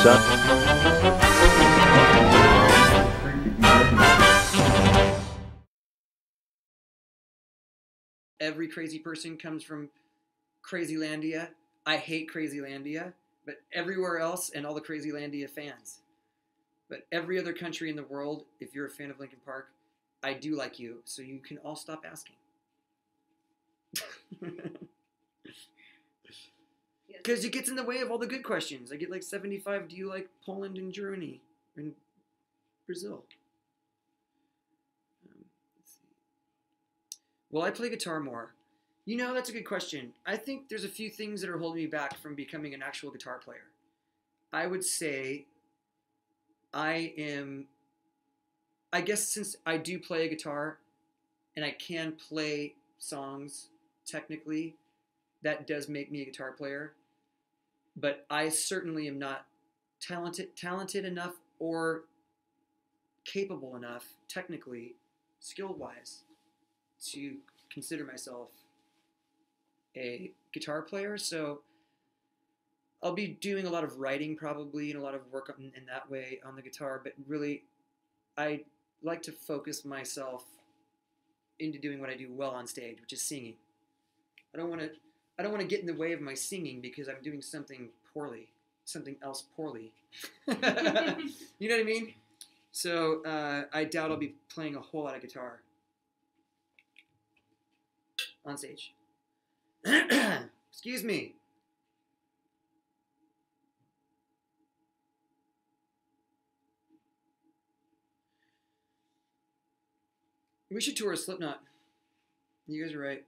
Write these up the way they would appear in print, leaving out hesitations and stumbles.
son. Every crazy person comes from Crazylandia. I hate Crazylandia, but everywhere else and all the Crazylandia fans. But every other country in the world, if you're a fan of Linkin Park, I do like you, so you can all stop asking. Because it gets in the way of all the good questions. I get like 75, do you like Poland and Germany and Brazil? Let's see. Will I play guitar more? You know, that's a good question. I think there's a few things that are holding me back from becoming an actual guitar player. I would say I guess since I do play a guitar and I can play songs technically, that does make me a guitar player. But I certainly am not talented enough or capable enough, technically, skill-wise, to consider myself a guitar player. So I'll be doing a lot of writing probably and a lot of work in that way on the guitar. But really, I like to focus myself into doing what I do well on stage, which is singing. I don't want to get in the way of my singing because I'm doing something else poorly. You know what I mean? So I doubt I'll be playing a whole lot of guitar on stage. Excuse me. We should tour a Slipknot. You guys are right.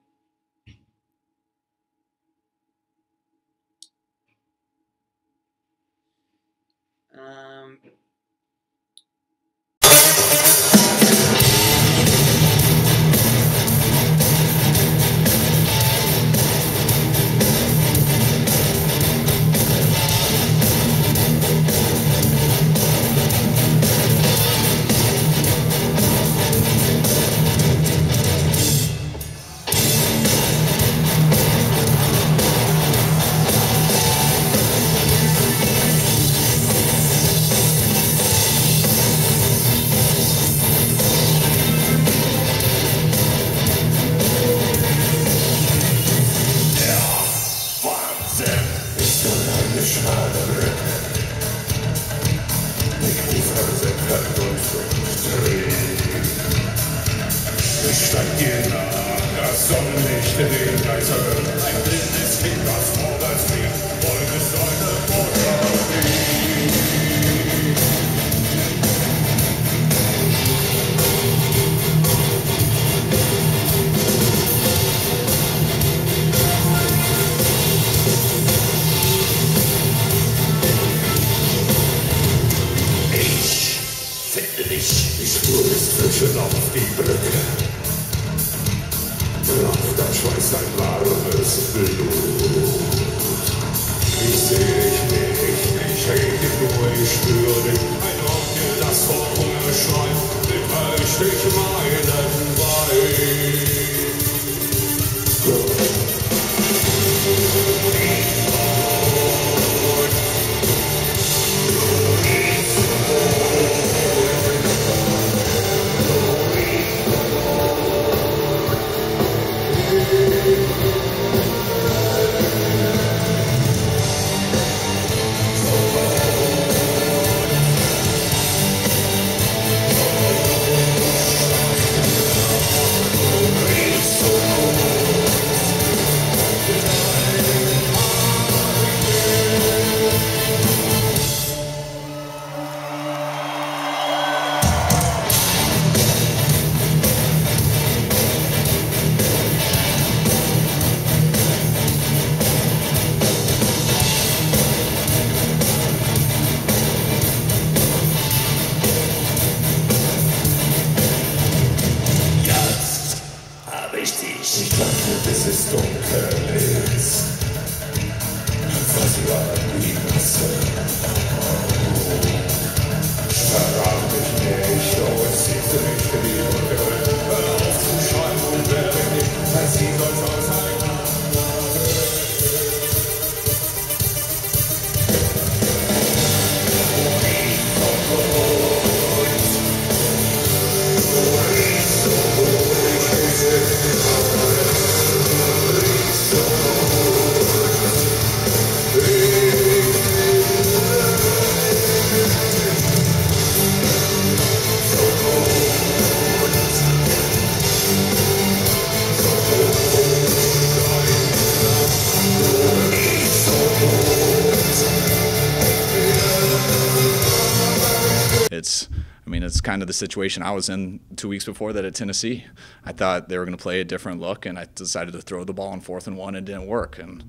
kind of the situation I was in 2 weeks before that at Tennessee. I thought they were going to play a different look, and I decided to throw the ball on 4th and 1, and it didn't work. And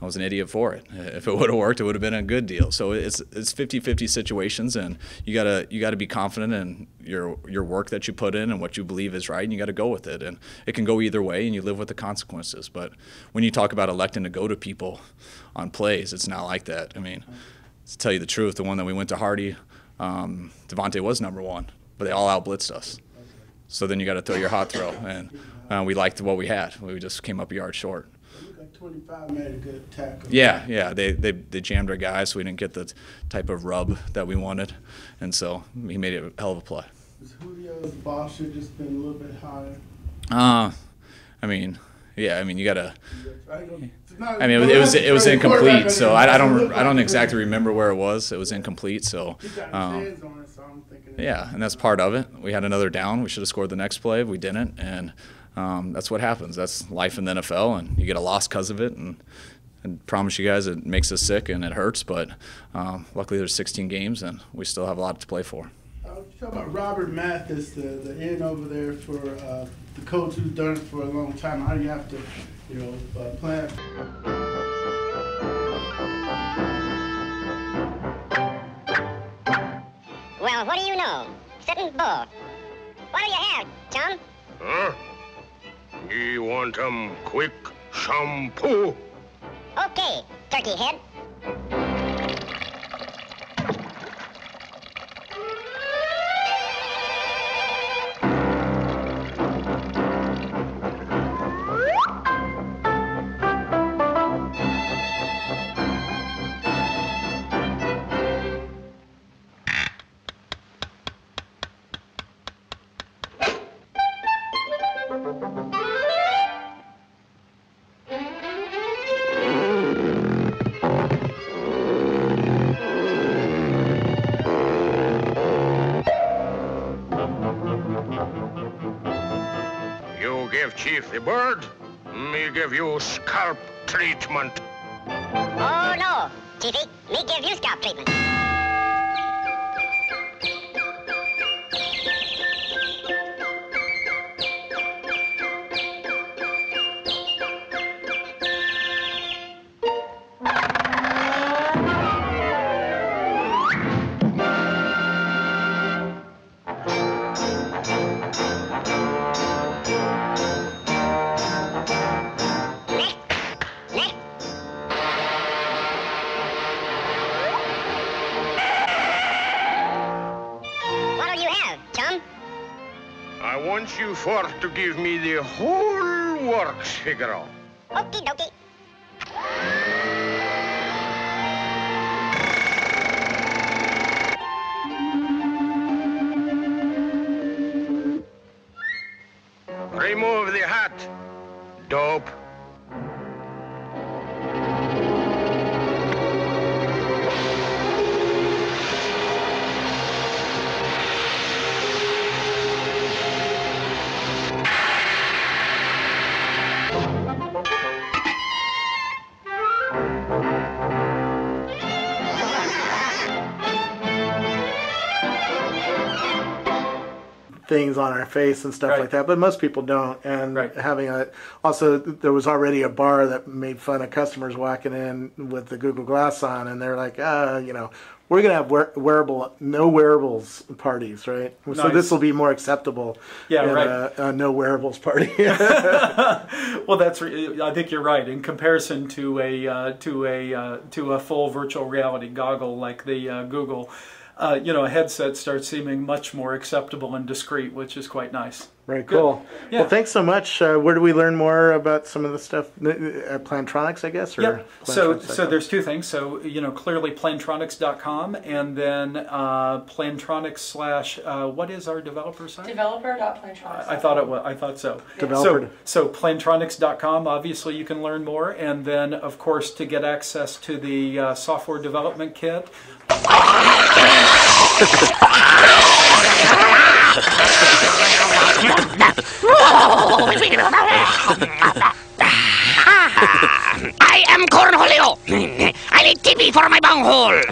I was an idiot for it. If it would have worked, it would have been a good deal. So it's 50-50 situations, and you gotta be confident in your work that you put in and what you believe is right, and you got to go with it. And it can go either way, and you live with the consequences. But when you talk about electing to go to people on plays, it's not like that. I mean, to tell you the truth, the one that we went to Hardy, Devontae was number 1, but they all out-blitzed us. So then you got to throw your hot throw, and we liked what we had. We just came up a yard short. 25 made a good tackle. Yeah, they jammed our guys, so we didn't get the type of rub that we wanted, and so he made a hell of a play. Is Julio's ball should just been a little bit higher? I mean, you gotta. I mean, it was incomplete, so I don't exactly remember where it was. It was incomplete, so. Yeah, and that's part of it. We had another down. We should have scored the next play. We didn't, and that's what happens. That's life in the NFL, and you get a loss because of it. And I promise you guys, it makes us sick and it hurts. But luckily, there's 16 games, and we still have a lot to play for. Talk about Robert Mathis, the end over there for the coach who's done it for a long time. How do you have to, plan? Well, what do you know? Sitting bull. What do you have, chum? Huh? You want quick shampoo? Okay, turkey head. You give Chief the bird, me give you scalp treatment. Oh, no, Chiefy. Me give you scalp treatment. I want you for to give me the whole works, Figaro. Okie dokie. Remove the hat, dope. Things on our face and stuff like that, but most people don't. And also there was already a bar that made fun of customers walking in with the Google Glass on, and they're like, we're gonna have no wearables parties, right? Nice. So this will be more acceptable. Yeah, a no wearables party. Well, I think you're right. In comparison to a full virtual reality goggle like the Google. A headset starts seeming much more acceptable and discreet, which is quite nice. Very cool. Yeah. Well, thanks so much. Where do we learn more about some of the stuff? Plantronics, I guess? Or yeah. So there's two things. So, clearly plantronics.com, and then Plantronics / what is our developer site? Developer.plantronics. I thought so. Developer. So Plantronics.com, obviously you can learn more, and then, of course, to get access to the software development kit. I am Cornholio. I need TV for my bunghole.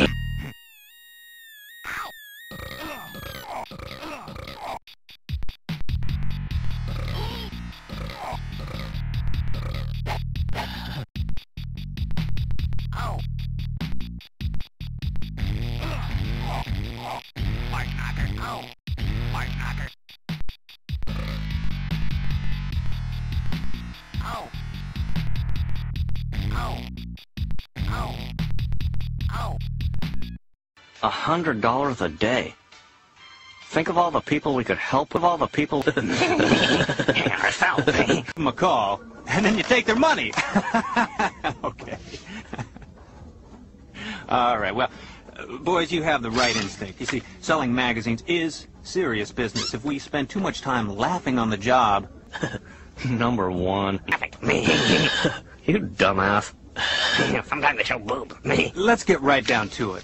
$100 a day. Think of all the people we could help with all the people. Them a call, and then you take their money. Okay. All right, well, boys, you have the right instinct. You see, selling magazines is serious business. If we spend too much time laughing on the job... Number one. You dumbass. Sometimes they show boob. Let's get right down to it.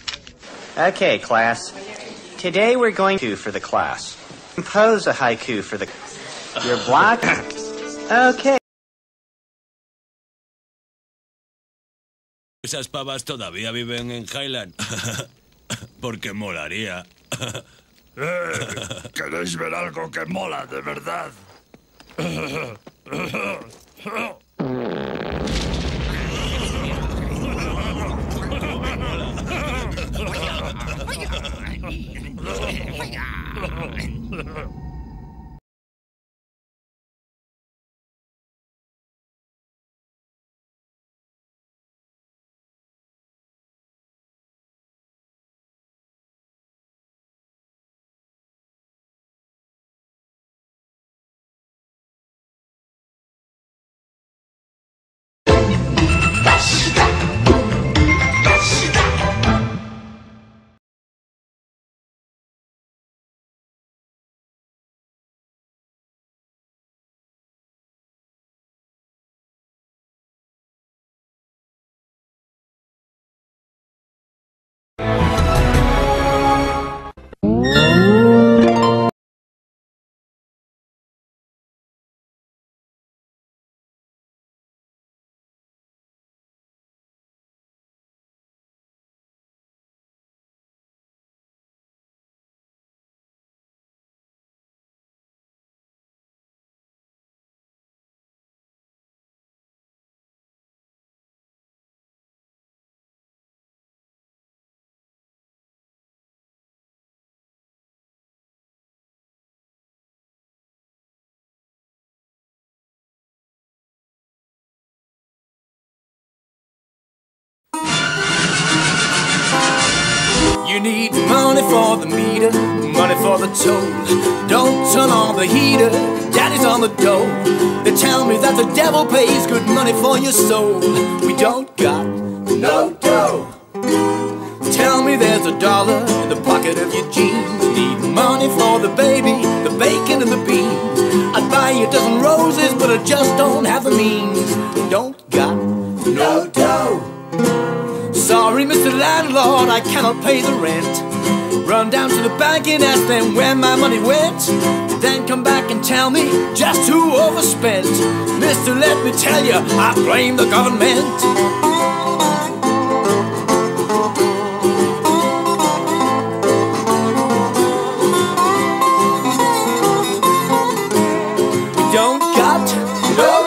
Okay, class. Today we're going to for the class. Compose a haiku for the... Your block? Okay. Esas pavas todavía viven en Highland. Porque molaría. ¿Queréis ver algo que mola de verdad? You need money for the meter, money for the toll. Don't turn on the heater, daddy's on the dole. They tell me that the devil pays good money for your soul. We don't got no dough. Tell me there's $1 in the pocket of your jeans. Need money for the baby, the bacon and the beans. I'd buy you a dozen roses, but I just don't have the means. Don't got no dough. Sorry, Mr. Landlord, I cannot pay the rent. Run down to the bank and ask them where my money went. Then come back and tell me just who overspent. Mister, let me tell you, I blame the government. We don't got no